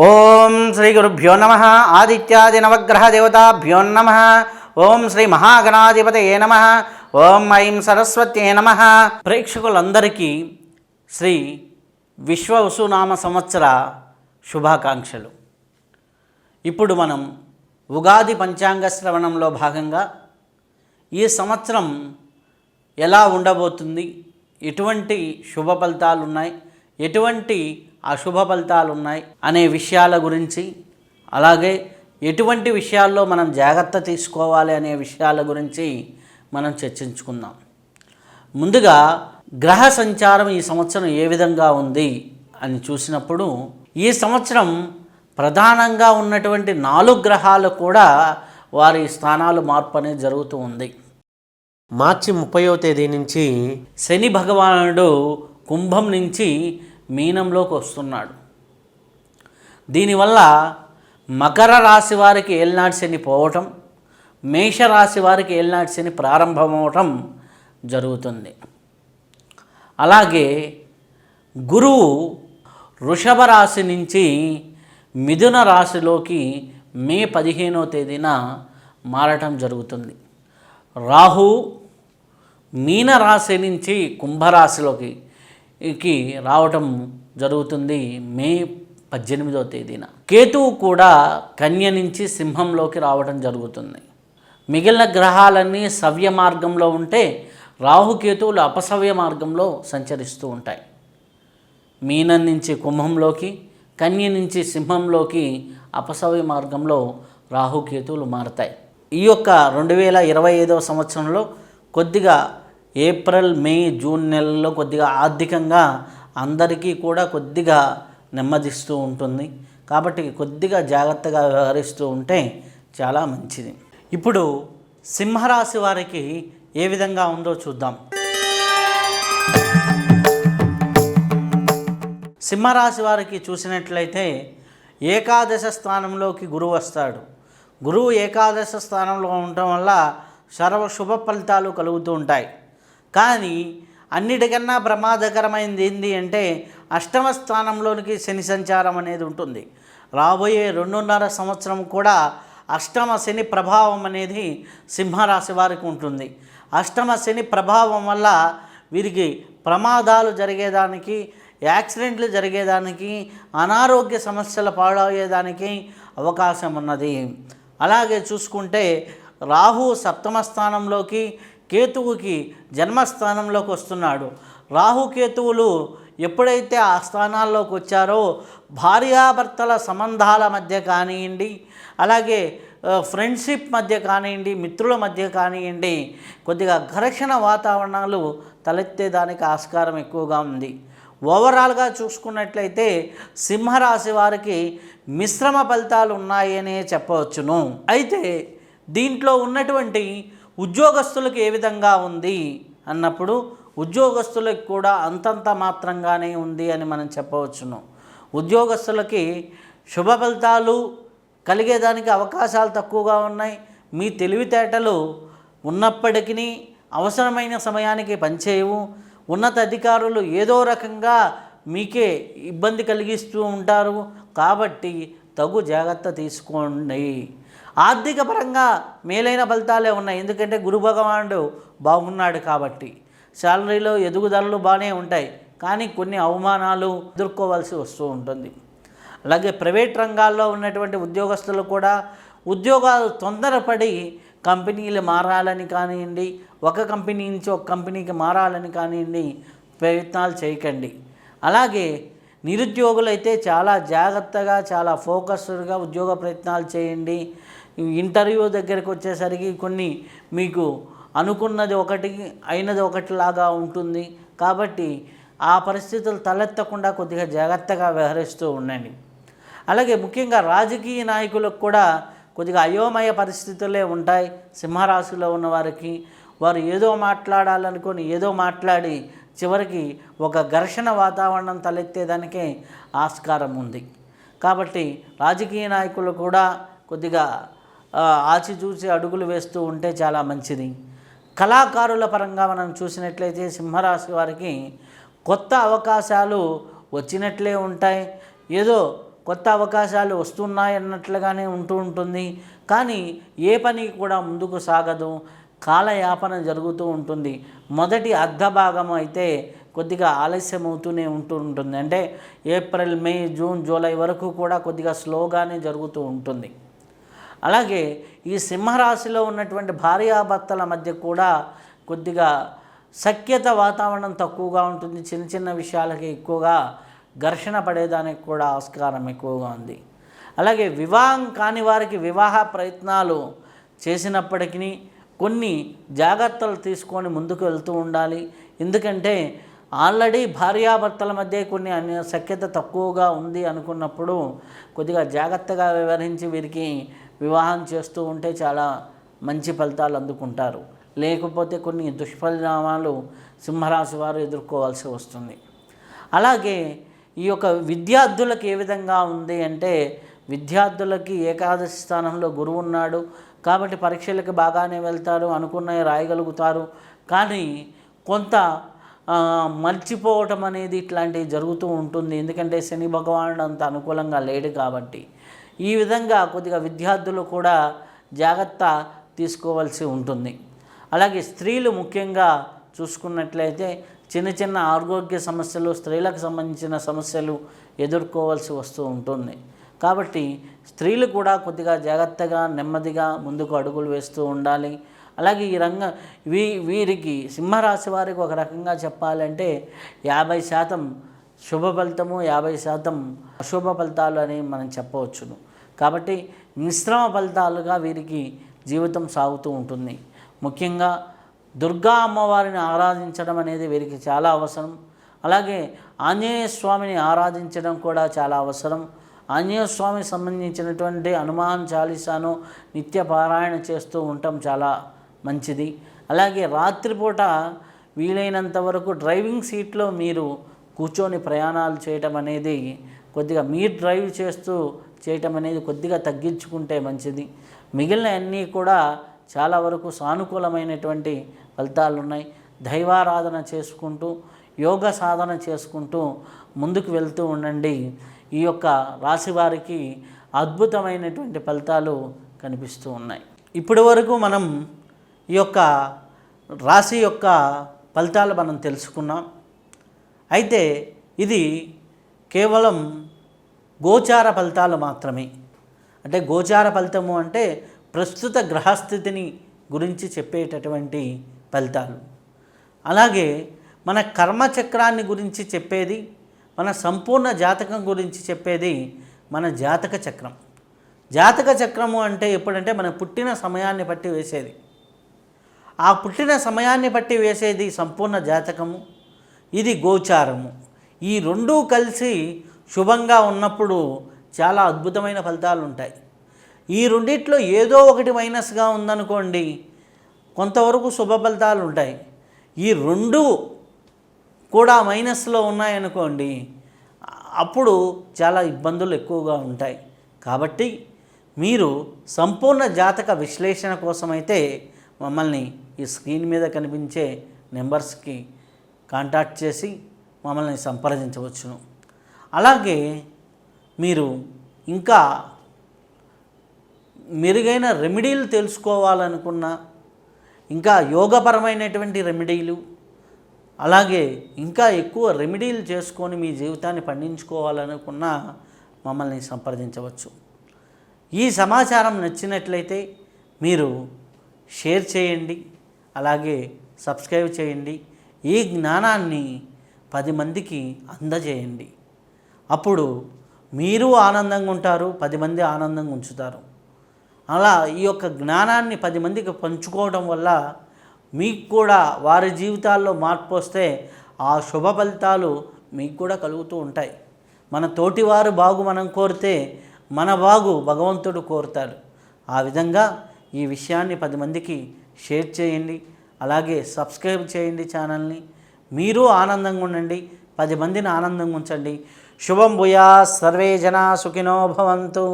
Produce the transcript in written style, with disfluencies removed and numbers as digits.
ఓం శ్రీ గురుభ్యో నమ. ఆదిత్యాది నవగ్రహ దేవతాభ్యో నమ. ఓం శ్రీ మహాగణాధిపతయే నమ. ఓం ఐం సరస్వత్యే నమ. ప్రేక్షకులందరికీ శ్రీ విశ్వవసునామ సంవత్సర శుభాకాంక్షలు. ఇప్పుడు మనం ఉగాది పంచాంగ శ్రవణంలో భాగంగా ఈ సంవత్సరం ఎలా ఉండబోతుంది, ఎటువంటి శుభ ఫలితాలు ఉన్నాయి, ఎటువంటి అశుభ ఫలితాలు ఉన్నాయి అనే విషయాల గురించి, అలాగే ఎటువంటి విషయాల్లో మనం జాగ్రత్త తీసుకోవాలి అనే విషయాల గురించి మనం చర్చించుకుందాం. ముందుగా గ్రహ సంచారం ఈ సంవత్సరం ఏ విధంగా ఉంది అని చూసినప్పుడు, ఈ సంవత్సరం ప్రధానంగా ఉన్నటువంటి 4 గ్రహాలు కూడా వారి స్థానాలు మార్పు అనేది జరుగుతూ ఉంది. మార్చి 30వ తేదీ నుంచి శని భగవానుడు కుంభం నుంచి మీనంలోకి వస్తున్నాడు. దీనివల్ల మకర రాశి వారికి ఏలినాటి శని పోవటం, మేషరాశి వారికి ఏలినాటి శని ప్రారంభమవటం జరుగుతుంది. అలాగే గురువు వృషభ రాశి నుంచి మిథున రాశిలోకి మే 15వ తేదీన మారటం జరుగుతుంది. రాహు మీన రాశి నుంచి కుంభరాశిలోకి రావటం జరుగుతుంది మే 18వ తేదీన. కేతువు కూడా కన్య నుంచి సింహంలోకి రావటం జరుగుతుంది. మిగిలిన గ్రహాలన్నీ సవ్య మార్గంలో ఉంటే రాహుకేతువులు అపసవ్య మార్గంలో సంచరిస్తూ ఉంటాయి. మీనం నుంచి కుంభంలోకి, కన్య నుంచి సింహంలోకి అపసవ్య మార్గంలో రాహుకేతువులు మారతాయి. ఈ యొక్క 2025వ సంవత్సరంలో కొద్దిగా ఏప్రిల్, మే, జూన్ నెలల్లో కొద్దిగా ఆర్థికంగా అందరికీ కూడా కొద్దిగా నెమ్మదిస్తూ ఉంటుంది. కాబట్టి కొద్దిగా జాగ్రత్తగా వ్యవహరిస్తూ ఉంటే చాలా మంచిది. ఇప్పుడు సింహరాశి వారికి ఏ విధంగా ఉందో చూద్దాం. సింహరాశి వారికి చూసినట్లయితే ఏకాదశ స్థానంలోకి గురువు వస్తాడు. గురువు ఏకాదశ స్థానంలో ఉండటం వల్ల సర్వ శుభ ఫలితాలు కలుగుతూ ఉంటాయి. కానీ అన్నిటికన్నా ప్రమాదకరమైనది ఏంటి అంటే అష్టమ స్థానంలోనికి శని సంచారం అనేది ఉంటుంది. రాబోయే 2.5 సంవత్సరం కూడా అష్టమ శని ప్రభావం అనేది సింహరాశి వారికి ఉంటుంది. అష్టమ శని ప్రభావం వల్ల వీరికి ప్రమాదాలు జరిగేదానికి, యాక్సిడెంట్లు జరిగేదానికి, అనారోగ్య సమస్యలు పాడయ్యేదానికి అవకాశం ఉన్నది. అలాగే చూసుకుంటే రాహు సప్తమ స్థానంలోకి, కేతువుకి జన్మస్థానంలోకి వస్తున్నాడు. రాహుకేతువులు ఎప్పుడైతే ఆ స్థానాల్లోకి వచ్చారో భార్యాభర్తల సంబంధాల మధ్య కానివ్వండి, అలాగే ఫ్రెండ్షిప్ మధ్య కానివ్వండి, మిత్రుల మధ్య కానివ్వండి, కొద్దిగా ఘర్షణ వాతావరణాలు తలెత్తేదానికి ఆస్కారం ఎక్కువగా ఉంది. ఓవరాల్గా చూసుకున్నట్లయితే సింహరాశి వారికి మిశ్రమ ఫలితాలు ఉన్నాయనే చెప్పవచ్చును. అయితే దీంట్లో ఉన్నటువంటి ఉద్యోగస్తులకు ఏ విధంగా ఉంది అన్నప్పుడు ఉద్యోగస్తులకు కూడా అంతంత మాత్రంగానే ఉంది అని మనం చెప్పవచ్చును. ఉద్యోగస్తులకి శుభ ఫలితాలు కలిగేదానికి అవకాశాలు తక్కువగా ఉన్నాయి. మీ తెలివితేటలు ఉన్నప్పటికీ అవసరమైన సమయానికి పనిచేయవు. ఉన్నత అధికారులు ఏదో రకంగా మీకే ఇబ్బంది కలిగిస్తూ ఉంటారు. కాబట్టి తగు జాగ్రత్త తీసుకోండి. ఆర్థిక పరంగా మేలైన ఫలితాలే ఉన్నాయి. ఎందుకంటే గురు భగవానుడు బాగున్నాడు కాబట్టి శాలరీలో ఎదుగుదలలు బాగానే ఉంటాయి. కానీ కొన్ని అవమానాలు ఎదుర్కోవాల్సి వస్తూ ఉంటుంది. అలాగే ప్రైవేట్ రంగాల్లో ఉన్నటువంటి ఉద్యోగస్తులు కూడా ఉద్యోగాలు తొందరపడి కంపెనీలు మారాలని కానివ్వండి, ఒక కంపెనీ నుంచి ఒక కంపెనీకి మారాలని కానివ్వండి ప్రయత్నాలు చేయకండి. అలాగే నిరుద్యోగులైతే చాలా జాగ్రత్తగా, చాలా ఫోకస్డ్గా ఉద్యోగ ప్రయత్నాలు చేయండి. ఇంటర్వ్యూ దగ్గరికి వచ్చేసరికి కొన్ని మీకు అనుకున్నది ఒకటి, అయినది ఒకటిలాగా ఉంటుంది. కాబట్టి ఆ పరిస్థితులు తలెత్తకుండా కొద్దిగా జాగ్రత్తగా వ్యవహరిస్తూ ఉండండి. అలాగే ముఖ్యంగా రాజకీయ నాయకులకు కూడా కొద్దిగా అయోమయ పరిస్థితులే ఉంటాయి. సింహరాశిలో ఉన్న వారికి వారు ఏదో మాట్లాడాలనుకొని ఏదో మాట్లాడి చివరికి ఒక ఘర్షణ వాతావరణం తలెత్తేదానికే ఆస్కారం ఉంది. కాబట్టి రాజకీయ నాయకులు కూడా కొద్దిగా ఆచితూచి అడుగులు వేస్తూ ఉంటే చాలా మంచిది. కళాకారుల పరంగా మనం చూసినట్లయితే సింహరాశి వారికి కొత్త అవకాశాలు వచ్చినట్లే ఉంటాయి. ఏదో కొత్త అవకాశాలు వస్తున్నాయన్నట్లుగానే ఉంటూ ఉంటుంది. కానీ ఏ పని కూడా ముందుకు సాగదు, కాలయాపన జరుగుతూ ఉంటుంది. మొదటి అర్ధ భాగం అయితే కొద్దిగా ఆలస్యం అవుతూనే ఉంటూ ఉంటుంది. అంటే ఏప్రిల్, మే, జూన్, జూలై వరకు కూడా కొద్దిగా స్లోగానే జరుగుతూ ఉంటుంది. అలాగే ఈ సింహరాశిలో ఉన్నటువంటి భార్యాభర్తల మధ్య కూడా కొద్దిగా సఖ్యత వాతావరణం తక్కువగా ఉంటుంది. చిన్న చిన్న విషయాలకి ఎక్కువగా ఘర్షణ పడేదానికి కూడా ఆస్కారం ఎక్కువగా ఉంది. అలాగే వివాహం కాని వారికి వివాహ ప్రయత్నాలు చేసినప్పటికీ కొన్ని జాగ్రత్తలు తీసుకొని ముందుకు వెళ్తూ ఉండాలి. ఎందుకంటే ఆల్రెడీ భార్యాభర్తల మధ్య కొన్ని సఖ్యత తక్కువగా ఉంది అనుకున్నప్పుడు కొద్దిగా జాగ్రత్తగా వ్యవహరించి వీరికి వివాహం చేస్తూ ఉంటే చాలా మంచి ఫలితాలు అందుకుంటారు. లేకపోతే కొన్ని దుష్పరిణామాలు సింహరాశి వారు ఎదుర్కోవాల్సి వస్తుంది. అలాగే ఈ యొక్క విద్యార్థులకు ఏ విధంగా ఉంది అంటే, విద్యార్థులకి ఏకాదశి స్థానంలో గురువు ఉన్నాడు కాబట్టి పరీక్షలకు బాగానే వెళ్తారు, అనుకున్నవి రాయగలుగుతారు. కానీ కొంత మర్చిపోవటం అనేది ఇట్లాంటివి జరుగుతూ ఉంటుంది. ఎందుకంటే శని భగవానుడు అంత అనుకూలంగా లేడు కాబట్టి. ఈ విధంగా కొద్దిగా విద్యార్థులు కూడా జాగ్రత్త తీసుకోవాల్సి ఉంటుంది. అలాగే స్త్రీలు ముఖ్యంగా చూసుకున్నట్లయితే చిన్న చిన్న ఆరోగ్య సమస్యలు, స్త్రీలకు సంబంధించిన సమస్యలు ఎదుర్కోవాల్సి వస్తూ ఉంటుంది. కాబట్టి స్త్రీలు కూడా కొద్దిగా జాగ్రత్తగా నెమ్మదిగా ముందుకు అడుగులు వేస్తూ ఉండాలి. అలాగే ఈ వీరికి సింహరాశి వారికి ఒక రకంగా చెప్పాలంటే 50% శుభ ఫలితము, 50% అశుభ ఫలితాలు అని మనం చెప్పవచ్చును. కాబట్టి మిశ్రమ ఫలితాలుగా వీరికి జీవితం సాగుతూ ఉంటుంది. ముఖ్యంగా దుర్గా అమ్మవారిని ఆరాధించడం అనేది వీరికి చాలా అవసరం. అలాగే ఆంజనేయ స్వామిని ఆరాధించడం కూడా చాలా అవసరం. ఆంజనేయ స్వామికి సంబంధించినటువంటి హనుమాన్ చాలీసాను నిత్య పారాయణ చేస్తూ ఉండటం చాలా మంచిది. అలాగే రాత్రిపూట వీలైనంత వరకు డ్రైవింగ్ సీట్లో మీరు కూర్చొని ప్రయాణాలు చేయటం అనేది కొద్దిగా మీరు డ్రైవ్ చేస్తూ చేయటం అనేది కొద్దిగా తగ్గించుకుంటే మంచిది. మిగిలిన అన్నీ కూడా చాలా వరకు సానుకూలమైనటువంటి ఫలితాలు ఉన్నాయి. దైవారాధన చేసుకుంటూ, యోగ సాధన చేసుకుంటూ ముందుకు వెళ్తూ ఉండండి. ఈ యొక్క రాశి వారికి అద్భుతమైనటువంటి ఫలితాలు కనిపిస్తూ ఉన్నాయి. ఇప్పటి వరకు మనం ఈ యొక్క రాశి యొక్క ఫలితాలు మనం తెలుసుకున్నాం. అయితే ఇది కేవలం గోచార ఫలితాలు మాత్రమే. అంటే గోచార ఫలితము అంటే ప్రస్తుత గ్రహస్థితిని గురించి చెప్పేటటువంటి ఫలితాలు. అలాగే మన కర్మచక్రాన్ని గురించి చెప్పేది, మన సంపూర్ణ జాతకం గురించి చెప్పేది మన జాతక చక్రం. జాతక చక్రము అంటే ఎప్పుడంటే మన పుట్టిన సమయాన్ని బట్టి వేసేది. ఆ పుట్టిన సమయాన్ని బట్టి వేసేది సంపూర్ణ జాతకము, ఇది గోచారము. ఈ రెండూ కలిసి శుభంగా ఉన్నప్పుడు చాలా అద్భుతమైన ఫలితాలు ఉంటాయి. ఈ రెండిట్లో ఏదో ఒకటి మైనస్గా ఉందనుకోండి, కొంతవరకు శుభ ఫలితాలు ఉంటాయి. ఈ రెండు కూడా మైనస్లో ఉన్నాయనుకోండి, అప్పుడు చాలా ఇబ్బందులు ఎక్కువగా ఉంటాయి. కాబట్టి మీరు సంపూర్ణ జాతక విశ్లేషణ కోసమైతే మమ్మల్ని ఈ స్క్రీన్ మీద కనిపించే నెంబర్స్కి కాంటాక్ట్ చేసి మమ్మల్ని సంప్రదించవచ్చును. అలాగే మీరు ఇంకా మెరుగైన రెమెడీలు తెలుసుకోవాలనుకున్నా, ఇంకా యోగపరమైనటువంటి రెమెడీలు, అలాగే ఇంకా ఎక్కువ రెమెడీలు చేసుకొని మీ జీవితాన్ని పండించుకోవాలనుకున్నా మమ్మల్ని సంప్రదించవచ్చు. ఈ సమాచారం నచ్చినట్లయితే మీరు షేర్ చేయండి, అలాగే సబ్స్క్రైబ్ చేయండి. ఈ జ్ఞానాన్ని 10 మందికి అందజేయండి. అప్పుడు మీరు ఆనందంగా ఉంటారు, 10 మంది ఆనందంగా ఉంచుతారు. అలా ఈ యొక్క జ్ఞానాన్ని 10 మందికి పంచుకోవడం వల్ల మీకు కూడా వారి జీవితాల్లో మార్పు వస్తే ఆ శుభ ఫలితాలు మీకు కూడా కలుగుతూ ఉంటాయి. మన తోటివారు బాగు మనం కోరితే మన బాగు భగవంతుడు కోరుతాడు. ఆ విధంగా ఈ విషయాన్ని 10 మందికి షేర్ చేయండి, అలాగే సబ్స్క్రైబ్ చేయండి ఛానల్ని. మీరు ఆనందంగా ఉండండి, 10 మందిని ఆనందంగా ఉంచండి. శుభం భూయా, సర్వే జనా సుఖినో భవంతు.